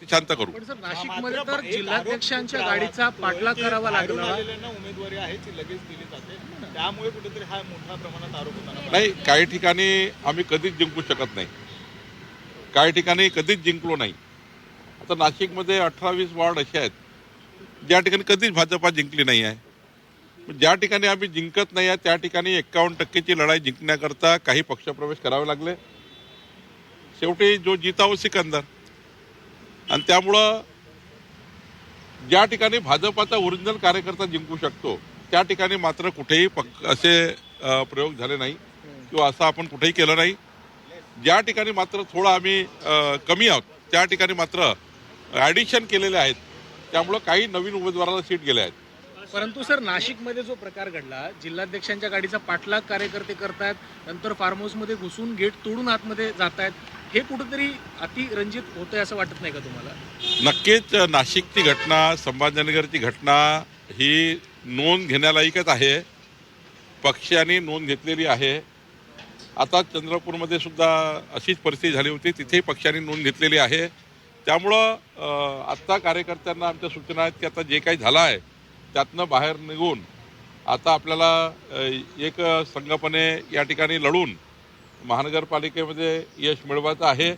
ती शांत करू. पण सर नाशिकमध्ये तर जिल्हाध्यक्षांच्या गाडीचा पाठलाग करावा लागला. उमेदवारी आहे ती लगेच दिली जाते, त्यामुळे कुठेतरी हा मोठ्या प्रमाणात आरोप होताना नाही, काही ठिकाणी आम्ही कधीच जिंकू शकत नाही, काही ठिकाणी कधीच जिंकलो नाही. आता नाशिकमध्ये 18-20 वॉर्ड असे आहेत ज्या ठिकाणी कधीच भाजपा जिंकली नाही आहे. ज्या ठिकाणी आम्ही जिंकत नाही आहे त्या ठिकाणी 51% लढाई जिंकण्याकरता काही पक्षप्रवेश करावे लागले. शेवटी जो जीता वो सिकंदर. आणि त्यामुळं ज्या ठिकाणी भाजपाचा ओरिजिनल कार्यकर्ता जिंकू शकतो त्या ठिकाणी मात्र कुठेही असे प्रयोग झाले नाही किंवा असं आपण कुठेही केलं नाही. ज्या ठिकाणी मात्र थोडं आम्ही कमी आहोत त्या ठिकाणी मात्र ॲडिशन केलेले आहेत, त्यामुळं काही नवीन उमेदवाराला सीट गेले आहेत. परंतु सर नाशिकमध्ये जो प्रकार घडला, जिल्हाध्यक्षांच्या गाडीचा पाठलाग कार्यकर्ते करतायत, नंतर फार्म हाऊसमध्ये घुसून गेट तोडून आतमध्ये जातायत, हे कुठेतरी अतिरंजित होतंय असं वाटत नाही का तुम्हाला? नक्कीच नाशिकची घटना, संभाजीनगरची घटना ही नोंद घेण्यालायकच आहे. पक्षाने नोंद घेतलेली आहे. आता चंद्रपूरमध्ये सुद्धा अशीच परिस्थिती झाली होती, तिथेही पक्षाने नोंद घेतलेली आहे. त्यामुळं आत्ता कार्यकर्त्यांना आमच्या सूचना आहेत की आता जे काही झालं आहे त्यातनं बाहेर निघून आता आपल्याला एक संघपणे या ठिकाणी लढून महानगरपालिकेमध्ये यश मिळवायचं आहे.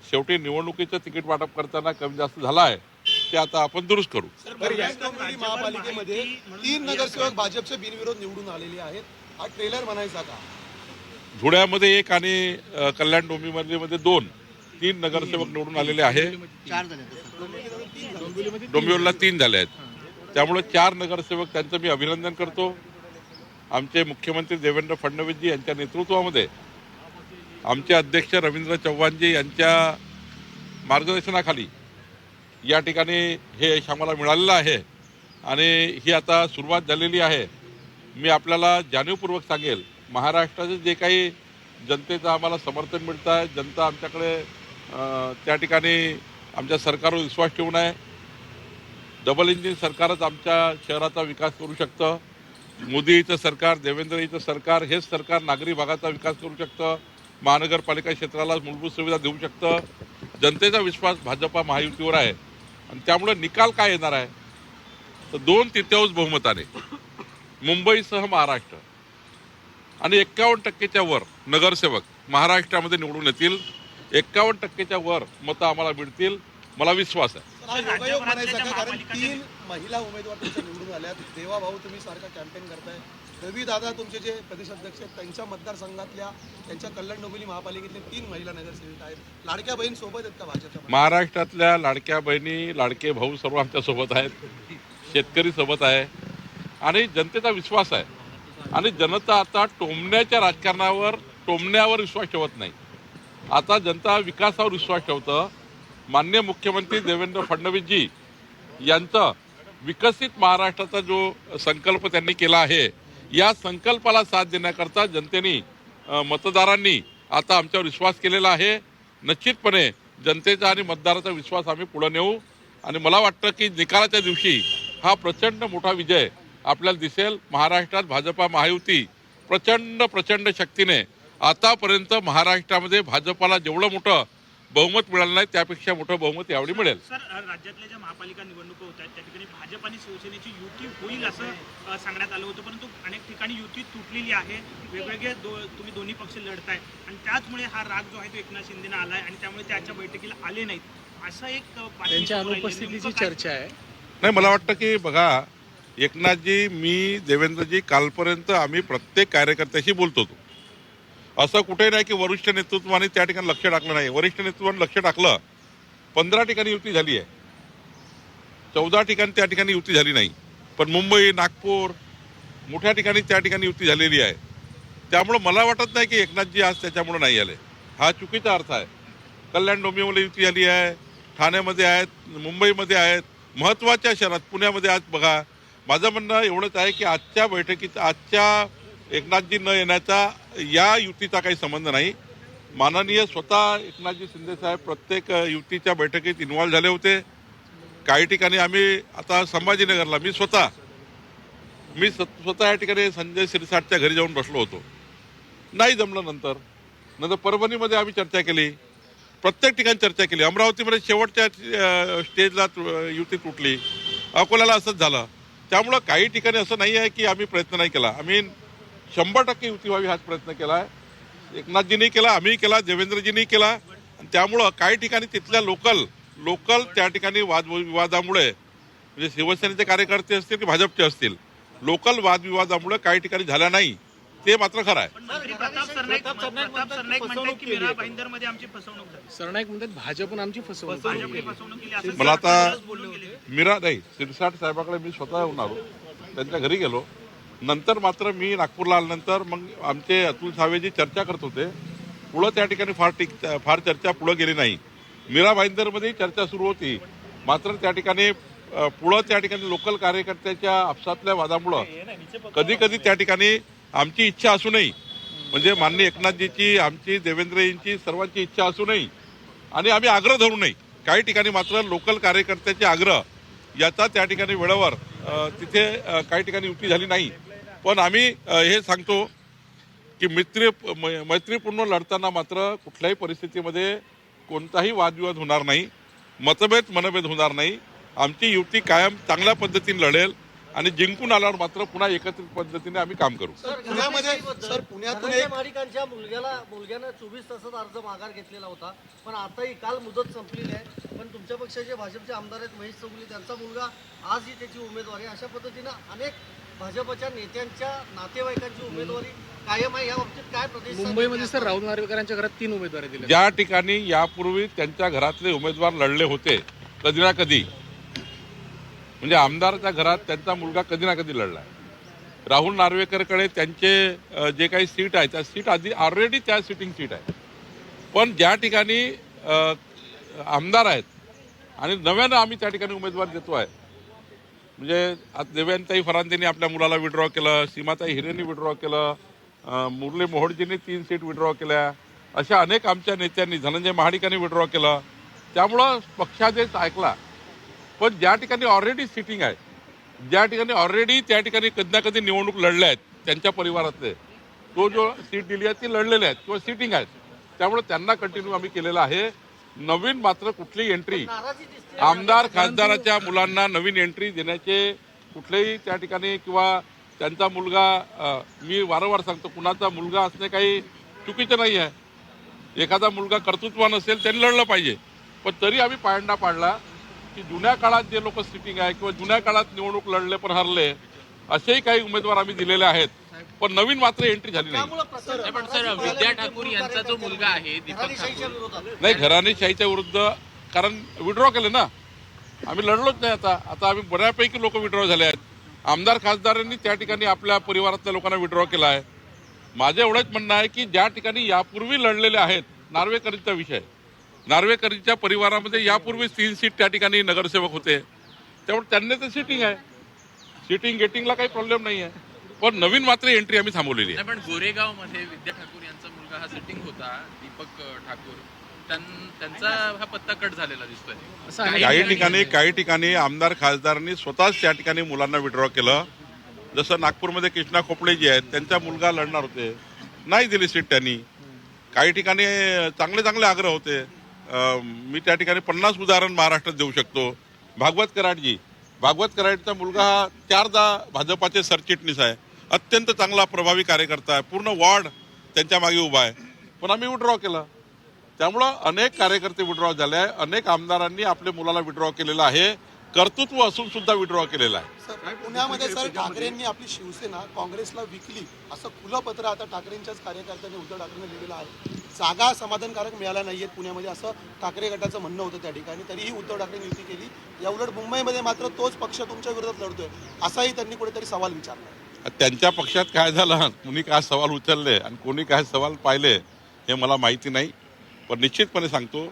शेवटी निवडणुकीचं तिकीट वाटप करताना कमी जास्त झाला आहे ते आता आपण दुरुस्त करू. महापालिकेमध्ये 3 नगरसेवक भाजपचे बिनविरोध निवडून आलेले आहेत. हा ट्रेलर म्हणायचा का? धुळ्यामध्ये 1 आणि कल्याण डोंबिवलीमध्ये 2, 3 नगरसेवक निवडून आलेले आहे. डोंबिवलीला 3 झाले आहेत. त्यामुळे 4 नगरसेवक त्यांचं मी अभिनंदन करतो. आमचे मुख्यमंत्री देवेंद्र फडणवीसजी यांच्या नेतृत्वामध्ये आमचे अध्यक्ष रवींद्र चव्हाणजी यांच्या मार्गदर्शनाखाली या ठिकाणी हे यश आम्हाला मिळालेलं आहे आणि ही आता सुरुवात झालेली आहे. मी आपल्याला जाणीवपूर्वक सांगेल, महाराष्ट्राचे जे काही जनतेचं आम्हाला समर्थन मिळतं आहे, जनता आमच्याकडे त्या ठिकाणी आमच्या सरकारवर विश्वास ठेवून आहे. डबल इंजिन सरकारच आमच्या शहराचा विकास करू शकतं. मोदीचं सरकार, देवेंद्रजीचं सरकार, हेच सरकार नागरी भागाचा विकास करू शकतं, महानगरपालिका क्षेत्राला मूलभूत सुविधा देऊ शकतं. जनतेचा विश्वास भाजपा महायुतीवर आहे आणि त्यामुळे निकाल काय येणार आहे तर 2/3 बहुमताने मुंबईसह महाराष्ट्र आणि 51%च्या वर नगरसेवक महाराष्ट्रामध्ये निवडून येतील. 51%च्या वर मतं आम्हाला मिळतील, मला विश्वास आहे. योगायोग म्हणायचा का? कारण 3 महिला उमेदवार तुमच्या निवडून आल्या. देवा भाऊ तुम्ही सारखा कॅम्पेन करताय. रवी दादा तुमचे जे प्रदेशाध्यक्ष आहेत त्यांच्या मतदारसंघातल्या, त्यांच्या कल्याण डोंबिवली महापालिकेतले 3 महिला नगरसेविका आहेत. लाडक्या बहीण सोबत आहेत का भाजपच्या? महाराष्ट्रातल्या लाडक्या बहिणी, लाडके भाऊ सर्व आमच्या सोबत आहेत. शेतकरी सोबत आहे आणि जनतेचा विश्वास आहे. आणि जनता आता टोमण्यावर विश्वास ठेवत नाही. आता जनता विकासावर विश्वास ठेवतं. माननीय मुख्यमंत्री देवेंद्र फडणवीसजी यांचा विकसित महाराष्ट्राचा जो संकल्प त्यांनी केला आहे, या संकल्पाला साथ देण्याकरता जनतेने, मतदारांनी आता आमच्यावर विश्वास केलेला आहे. निश्चितपणे जनतेचा आणि मतदाराचा विश्वास आम्ही पुढे नेऊ आणि मला वाटतं की निकालाच्या दिवशी हा प्रचंड मोठा विजय आपल्याला दिसेल. महाराष्ट्रात भाजपा महायुती प्रचंड शक्तीने आतापर्यंत महाराष्ट्रामध्ये भाजपाला जेवढं मोठं बहुमत मिळालं नाही त्यापेक्षा मोठं बहुमत यावेळी मिळेल. सर, राज्यातल्या ज्या महापालिका निवडणुका होत आहेत त्या ठिकाणी भाजप आणि शिवसेनेची युती होईल असं सांगण्यात आलं होतं, परंतु अनेक ठिकाणी युती तुटलेली आहे. वेगवेगळे तुम्ही दोन्ही पक्ष लढताय आणि त्याचमुळे हा राग जो आहे तो एकनाथ शिंदेना आलाय आणि त्यामुळे ते आजच्या बैठकीला आले नाहीत, असं एक त्यांच्या अनुपस्थितीची चर्चा आहे. नाही, मला वाटतं की बघा, एकनाथजी, मी, देवेंद्रजी कालपर्यंत आम्ही प्रत्येक कार्यकर्त्याशी बोलतो. असं कुठे नाही की वरिष्ठ नेतृत्वाने त्या ठिकाणी लक्ष टाकलं नाही. वरिष्ठ नेतृत्वाने लक्ष टाकलं. 15 ठिकाणी युती झाली आहे, 14 ठिकाणी त्या ठिकाणी युती झाली नाही. पण मुंबई, नागपूर मोठ्या ठिकाणी त्या ठिकाणी युती झालेली आहे. त्यामुळं मला वाटत नाही की एकनाथजी आज त्याच्यामुळे नाही आले. हा चुकीचा अर्थ आहे. कल्याण डोंबिवली युती झाली आहे, ठाण्यामध्ये आहेत, मुंबईमध्ये आहेत, महत्त्वाच्या शहरात पुण्यामध्ये. आज बघा, माझं म्हणणं एवढंच आहे की आजच्या बैठकीत, आजच्या एकनाथजी न येण्याचा या युतीचा काही संबंध नाही. माननीय स्वतः एकनाथजी शिंदेसाहेब प्रत्येक युतीच्या बैठकीत इन्व्हॉल्व झाले होते. काही ठिकाणी आम्ही आता संभाजीनगरला मी स्वतः या ठिकाणी संजय शिरसाटच्या घरी जाऊन बसलो होतो. नाही जमलं. नंतर परभणीमध्ये आम्ही चर्चा केली. प्रत्येक ठिकाणी चर्चा केली. अमरावतीमध्ये शेवटच्या स्टेजला युती तुटली, अकोल्याला असंच झालं. त्यामुळं काही ठिकाणी असं नाही आहे की आम्ही प्रयत्न नाही केला. आम्ही 100% युती व्हावी हाच प्रयत्न केला आहे. एकनाथजींनी केला, आम्ही केला, देवेंद्रजींनी केला. आणि त्यामुळं काही ठिकाणी तिथल्या लोकल त्या ठिकाणी वादविवादामुळे, म्हणजे शिवसेनेचे कार्यकर्ते असतील की भाजपचे असतील, लोकल वादविवादामुळे काही ठिकाणी झाला नाही, ते मात्र खरं आहे. मंत्री प्रताप सरनाईक म्हणतात की मीरा भाईंदरमध्ये आमची फसवणूक झाली. सरनाईक म्हणतात भाजपनं आमची फसवणूक केली. भाजपने फसवणूक केली असं मला आता बोलून गेले. मीरा नाही, शिरसाट साहेबाकडे मी स्वतः येऊन आलो, त्यांच्या घरी गेलो. नंतर मात्र मी नागपूरला आल्यानंतर मग आमचे अतुल सावेजी चर्चा करत होते. पुढं त्या ठिकाणी फार चर्चा पुढं गेली नाही. मीरा भाईंदरमध्ये चर्चा सुरू होती, मात्र त्या ठिकाणी पुढं त्या ठिकाणी लोकल कार्यकर्त्याच्या आपसातल्या वादामुळं कधी कधी त्या ठिकाणी आमची इच्छा असूनही, म्हणजे माननीय एकनाथजीची, आमची, देवेंद्रजींची, सर्वांची इच्छा असूनही आणि आम्ही आग्रह धरूनही काही ठिकाणी मात्र लोकल कार्यकर्त्याचे आग्रह याचा त्या ठिकाणी वेळेवर तिथे काही ठिकाणी युती झाली नाही. पण आम्ही हे सांगतो की मैत्रीपूर्ण लढताना मात्र कुठल्याही परिस्थितीमध्ये कोणताही वादविवाद होणार नाही, मनभेद होणार नाही. आमची युती कायम चांगल्या पद्धतीने लढेल आणि जिंकून आल्यावर मात्र पुन्हा एकत्रित पद्धतीने आम्ही काम करू. पुण्यातून माडिकांच्या मुलग्यानं 24 तासात अर्ज माघार घेतलेला होता, पण आताही काल मुदत संपलेली आहे. पण तुमच्या पक्षाचे भाजपचे आमदार आहेत महेश चौगुले, त्यांचा मुलगा आजही त्याची उमेदवारी. अशा पद्धतीनं अनेक भाजपच्या नेत्यांच्या नातेवाईकांची उमेदवारी कायम आहे. या बाबतीत काय प्रदेश मुंबईमध्ये सर राहुल नार्वेकरांच्या घरात 3 उमेदवारी दिल्या. ज्या ठिकाणी यापूर्वी त्यांच्या घरातले उमेदवार लढले होते कधी ना कधी, म्हणजे आमदाराच्या घरात त्यांचा मुलगा कधी ना कधी लढला. राहुल नार्वेकरकडे त्यांचे जे काही सीट आहे त्या सीट आधी ऑलरेडी त्या सिटिंग सीट आहे. पण ज्या ठिकाणी आमदार आहेत आणि नव्यानं आम्ही त्या ठिकाणी उमेदवार देतो आहे, म्हणजे देवयानीताई फरांदेंनी आपल्या मुलाला विड्रॉ केलं, सीमाताई हिरेंनी विड्रॉ केलं, मुरली मोहोळजींनी 3 सीट विड्रॉ केल्या, अशा अनेक आमच्या नेत्यांनी, धनंजय महाडिकांनी विड्रॉ केलं. त्यामुळं पक्षादेश ऐकला. पण ज्या ठिकाणी ऑलरेडी सिटिंग आहे, ज्या ठिकाणी ऑलरेडी त्या ठिकाणी कधी ना कधी निवडणूक लढल्या आहेत त्यांच्या परिवारातले, तो जो सीट दिली आहे ती लढलेले आहेत किंवा सिटिंग आहेत, त्यामुळे त्यांना कंटिन्यू आम्ही केलेलं आहे. नवीन मात्र कुठली एंट्री, आमदार खासदाराच्या मुलांना नवीन एंट्री देण्याचे कुठलेही त्या ठिकाणी किंवा त्यांचा मुलगा, मी वारंवार सांगतो, कुणाचा मुलगा असणे काही चुकीचं नाही आहे. एखादा मुलगा कर्तृत्वान असेल त्यांनी लढलं पाहिजे. पण तरी आम्ही पायंडा पाडला की जुन्या काळात जे लोक सिटिंग आहे किंवा जुन्या काळात निवडणूक लढले पण हरले, असेही काही उमेदवार आम्ही दिलेले आहेत. पण नवीन मात्र एंट्री झाली नाही. पण सर, विद्या ठाकूर यांचा जो मुलगा आहे दीपक ठाकूर, नाही, घराणेशाहीच्या विरुद्ध, कारण विड्रॉ केले ना, आम्ही लढलोच नाही. आता आम्ही बऱ्यापैकी लोक विड्रॉ झाले आहेत. आमदार खासदारांनी त्या ठिकाणी आपल्या परिवारातल्या लोकांना विड्रॉ केला आहे. माझं एवढंच म्हणणं आहे की ज्या ठिकाणी यापूर्वी लढलेले आहेत, नार्वेकरींचा विषय, नार्वेकरींच्या परिवारामध्ये यापूर्वी 3 सीट त्या ठिकाणी नगरसेवक होते, त्यामुळे त्यांनी तर सिटिंग आहे, सिटिंग गेटिंगला काही प्रॉब्लेम नाही आहे. पण नवीन मात्र एंट्री आम्ही थांबवलेली आहे. पण गोरेगाव मध्ये विद्या ठाकूर यांचा मुलगा हा सिटिंग होता, दीपक ठाकूर, त्यांचा हा पत्ता कट झालेला दिसतोय. काही ठिकाणी आमदार खासदारांनी स्वतःच त्या ठिकाणी मुलांना विड्रॉ केलं. जसं नागपूरमध्ये कृष्णा खोपडे जे आहेत, त्यांचा मुलगा लढणार होते, नाही दिली सीट त्यांनी. काही ठिकाणी चांगले आग्रह होते. मी त्या ठिकाणी 50 उदाहरण महाराष्ट्रात देऊ शकतो. भागवत कराडचा मुलगा हा 4दा भाजपाचे सरचिटणीस आहे, अत्यंत चांगला प्रभावी कार्यकर्ता आहे, पूर्ण वॉर्ड त्यांच्या मागे उभा आहे, पण आम्ही विड्रॉ केला. त्यामुळं अनेक कार्यकर्ते विड्रॉ झाले आहे. अनेक आमदारांनी आपल्या मुलाला विड्रॉ केलेला आहे, कर्तृत्व असून सुद्धा विड्रॉ केलेला आहे. पुण्यामध्ये सर ठाकरेंनी आपली शिवसेना काँग्रेसला विकली असं खुलं पत्र आता ठाकरेंच्याच कार्यकर्त्यांनी उद्धव ठाकरेंनी लिहिलेलं आहे. जागा समाधानकारक मिळाल्या नाहीयेत पुण्यामध्ये असं ठाकरे गटाचं म्हणणं होतं त्या ठिकाणी. तरीही उद्धव ठाकरेंनी युती केली. याउलट मुंबईमध्ये मात्र तोच पक्ष तुमच्या विरोधात लढतोय असाही त्यांनी कुठेतरी सवाल विचारला. त्यांच्या पक्षात काय झालं, कोणी काय सवाल उचलले आणि कोणी काय सवाल पाहिले हे मला माहिती नाही. पण निश्चितपणे सांगतो,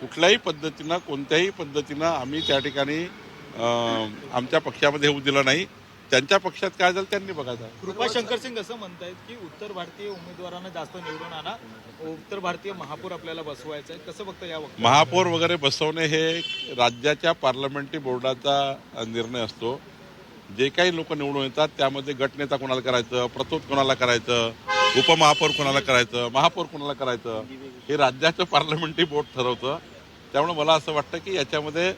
कुठल्याही पद्धतीनं, कोणत्याही पद्धतीनं आम्ही त्या ठिकाणी आमच्या पक्षामध्ये होऊ दिलं नाही. त्यांच्या पक्षात काय झालं त्यांनी बघायचं. कृपा शंकर सिंग असं म्हणतायत की उत्तर भारतीय उमेदवारांना जास्त निवडून आणा, उत्तर भारतीय महापौर आपल्याला बसवायचं आहे. कसं बघता या वक्तव्यावर? महापौर वगैरे बसवणे हे राज्याच्या पार्लमेंटरी बोर्डाचा निर्णय असतो. जे काही लोक निवडून येतात त्यामध्ये गटनेता कोणाला करायचं, प्रतोद कोणाला करायचं, उपमहापौर कोणाला करायचं, महापौर कोणाला करायचं, हे राज्याचं पार्लमेंटरी बोर्ड ठरवतं. त्यामुळे मला असं वाटतं की याच्यामध्ये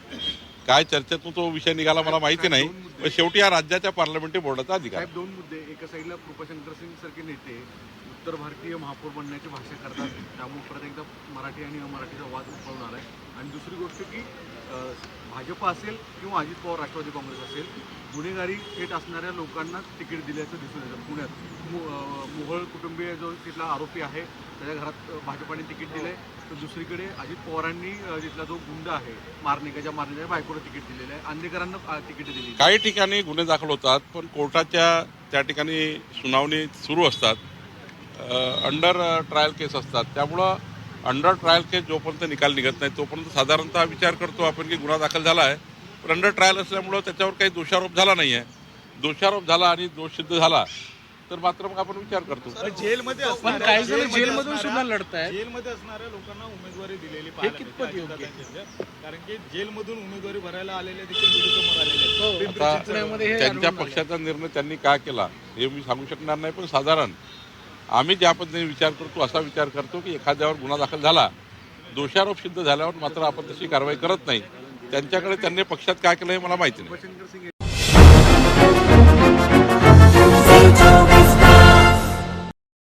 काय चर्चेतून तो विषय निघाला मला माहिती नाही, पण शेवटी हा राज्याच्या पार्लमेंटरी बोर्डाचा अधिकार आहे. साहेब, दोन मुद्दे. एका साईडला कृपाशंकर सिंग सारखे नेते उत्तर भारतीय महापौर बनण्याची भाषा करतात, त्यामुळे परत एकदा मराठी आणि अमराठीचा वाद उद्भवून आलाय. आणि दुसरी गोष्ट की भाजप असेल किंवा अजित पवार राष्ट्रवादी काँग्रेस असेल, गुन्हेगारी थेट असणाऱ्या लोकांना तिकीट दिल्याचं दिसून येतं. पुण्यात मोहोळ कुटुंबीय जो तिथला आरोपी आहे त्याच्या घरात भाजपाने तिकीट दिलंय, तर दुसरीकडे अजित पवारांनी तिथला जो गुंड आहे मारनेकाच्या बायकोला तिकीट दिलेलं आहे, आंदेकरांना तिकीट दिली. काही ठिकाणी गुन्हे दाखल होतात, पण कोर्टाच्या त्या ठिकाणी सुनावणी सुरू असतात, अंडर ट्रायल केस असतात. त्यामुळं अंडर ट्रायल केस जोपर्यंत निकाल निघत नाही तोपर्यंत साधारणतः विचार करतो आपण की गुन्हा दाखल झाला आहे, पण अंडर ट्रायल असल्यामुळं त्याच्यावर काही दोषारोप झाला नाही आहे. दोषारोप झाला आणि दोष सिद्ध झाला तर मात्र मग आपण विचार करतो. जेलमध्ये पण काही जण जेलमधून सुद्धा लढतायत. जेलमध्ये असणाऱ्या लोकांना उमेदवारी दिलेली हे पाहायला कितपत मिळते योग्य? अजितदादांच्या. कारण की जेलमधून उमेदवारी भरायला आलेले देखील व्हिडिओ आलेले आहेत. हो, पिंपरी आता पुण्यामध्ये हे त्यांच्या आढळून आलं. पक्षाचा निर्णय त्यांनी काय केला हे मी सांगू शकणार नाही, पण साधारण आम्ही ज्या पद्धतीने विचार करतो असा विचार करतो की एखाद्यावर गुन्हा दाखल झाला, दोषारोप सिद्ध झाल्यावर मात्र आपण तशी कारवाई करत नाही. त्यांच्याकडे त्यांनी पक्षात काय केलं हे मला माहिती नाही. कृपाशंकर सिंग